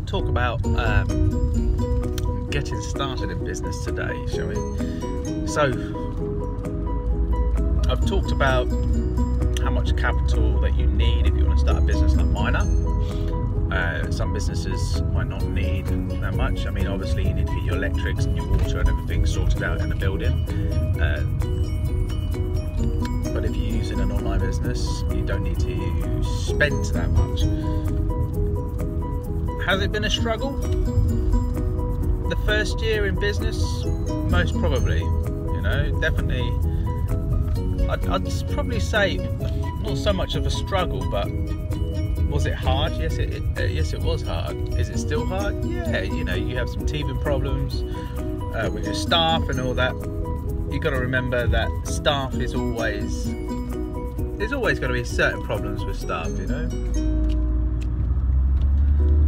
to talk about getting started in business today, shall we? So, I've talked about how much capital that you need if you want to start a business like mine. Some businesses might not need that much. I mean, obviously you need to get your electrics and your water and everything sorted out in the building. But if you're using an online business, you don't need to spend that much. Has it been a struggle? The first year in business? Most probably. You know, definitely. I'd probably say not so much of a struggle, but was it hard? Yes, it was hard. Is it still hard? Yeah, you know, you have some teething problems with your staff and all that. You've got to remember that staff is always, there's always going to be certain problems with staff, you know.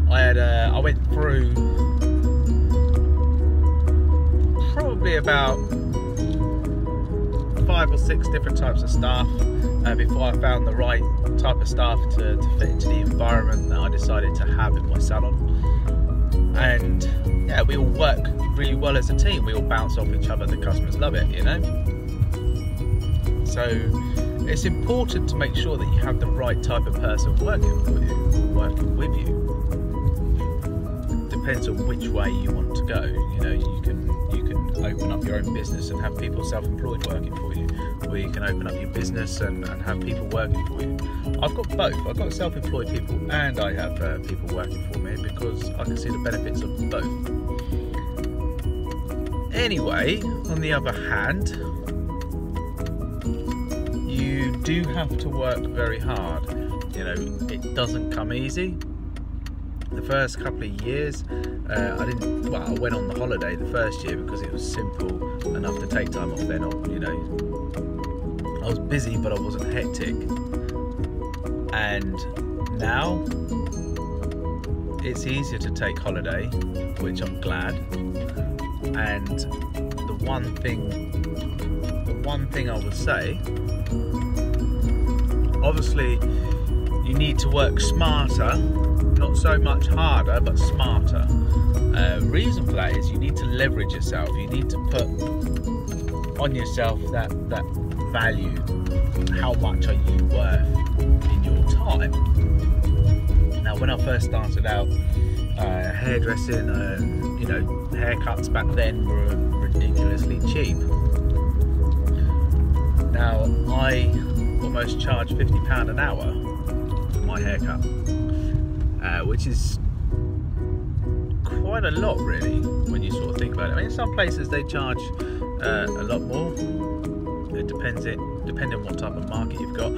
I went through probably about 5 or 6 different types of staff before I found the right type of staff to fit into the environment that I decided to have in my salon. And yeah, we all work really well as a team. We all bounce off each other. The customers love it, you know. So it's important to make sure that you have the right type of person working for you, working with you. Depends on which way you want to go. You know, you can open up your own business and have people self-employed working for you, or you can open up your business and have people working for you. I've got both. I've got self-employed people and I have people working for me because I can see the benefits of both. Anyway, on the other hand, you do have to work very hard. You know, it doesn't come easy. The first couple of years, I went on the holiday the first year because it was simple enough to take time off then. You know, I was busy, but I wasn't hectic. And now it's easier to take holiday, which I'm glad. And the one thing I would say, obviously, you need to work smarter. Not so much harder, but smarter. Reason for that is you need to leverage yourself. You need to put on yourself that value. How much are you worth in your time? Now, when I first started out, hairdressing and, you know, haircuts back then were ridiculously cheap. Now, I almost charge £50 an hour for my haircut. Which is quite a lot, really, when you sort of think about it. I mean, some places they charge a lot more. It depending on what type of market you've got.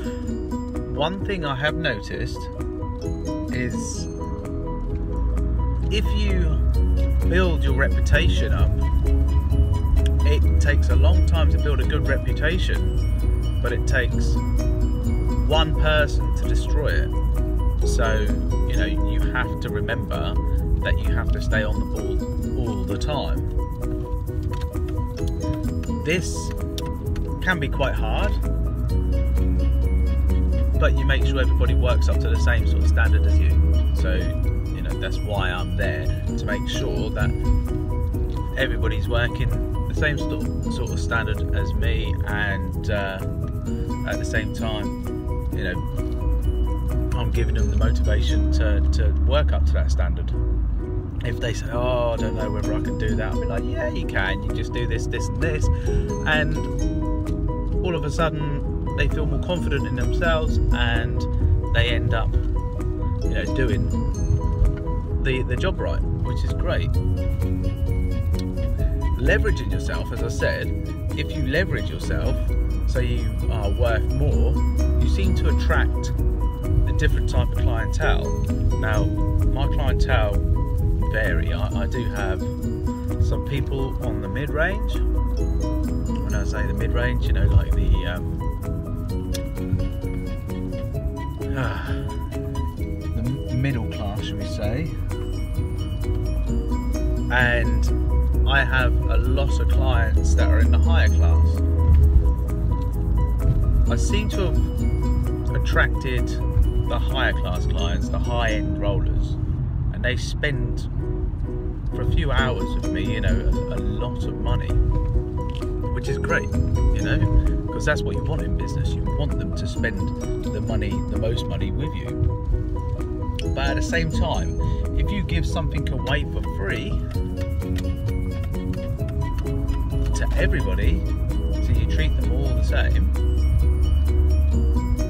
One thing I have noticed is if you build your reputation up, it takes a long time to build a good reputation, but it takes one person to destroy it. So, you know, you have to remember that you have to stay on the ball all the time. This can be quite hard, but you make sure everybody works up to the same sort of standard as you. So, you know, that's why I'm there, to make sure that everybody's working the same sort of standard as me, and at the same time, you know, I'm giving them the motivation to work up to that standard. If they say, oh, I don't know whether I can do that, I'll be like, yeah, you can. You just do this, this and this, and all of a sudden they feel more confident in themselves and they end up, you know, doing the job right, which is great. Leveraging yourself, as I said, if you leverage yourself so you are worth more, you seem to attract a different type of clientele. Now, my clientele vary. I do have some people on the mid-range. When I say the mid-range, you know, like the middle class, should we say, and I have a lot of clients that are in the higher class. I seem to have attracted the higher class clients, the high-end rollers, and and they spend for a few hours with me, you know, a lot of money, which is great, you know, because that's what you want in business. You want them to spend the most money with you. But at the same time, if you give something away for free to everybody, so you treat them all the same,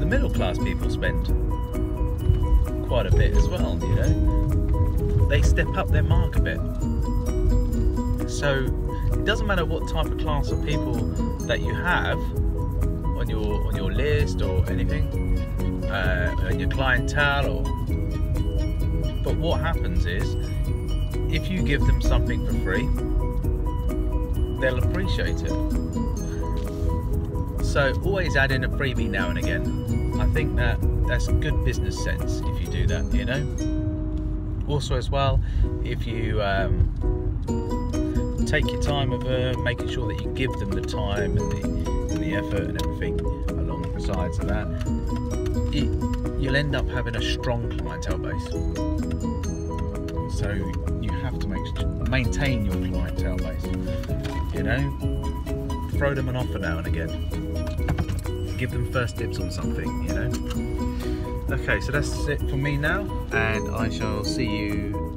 the middle class people spend quite a bit as well, you know. They step up their mark a bit. So it doesn't matter what type of class of people that you have on your list or anything, on your clientele, but what happens is, if you give them something for free, they'll appreciate it. So always add in a freebie now and again. I think that's good business sense if you do that, you know. Also as well, if you take your time with making sure that you give them the time and the effort and everything alongside of that, you'll end up having a strong clientele base. So you have to maintain your clientele base, you know. Throw them an offer now and again. Give them first dibs on something, you know. Okay, so that's it for me now, and I shall see you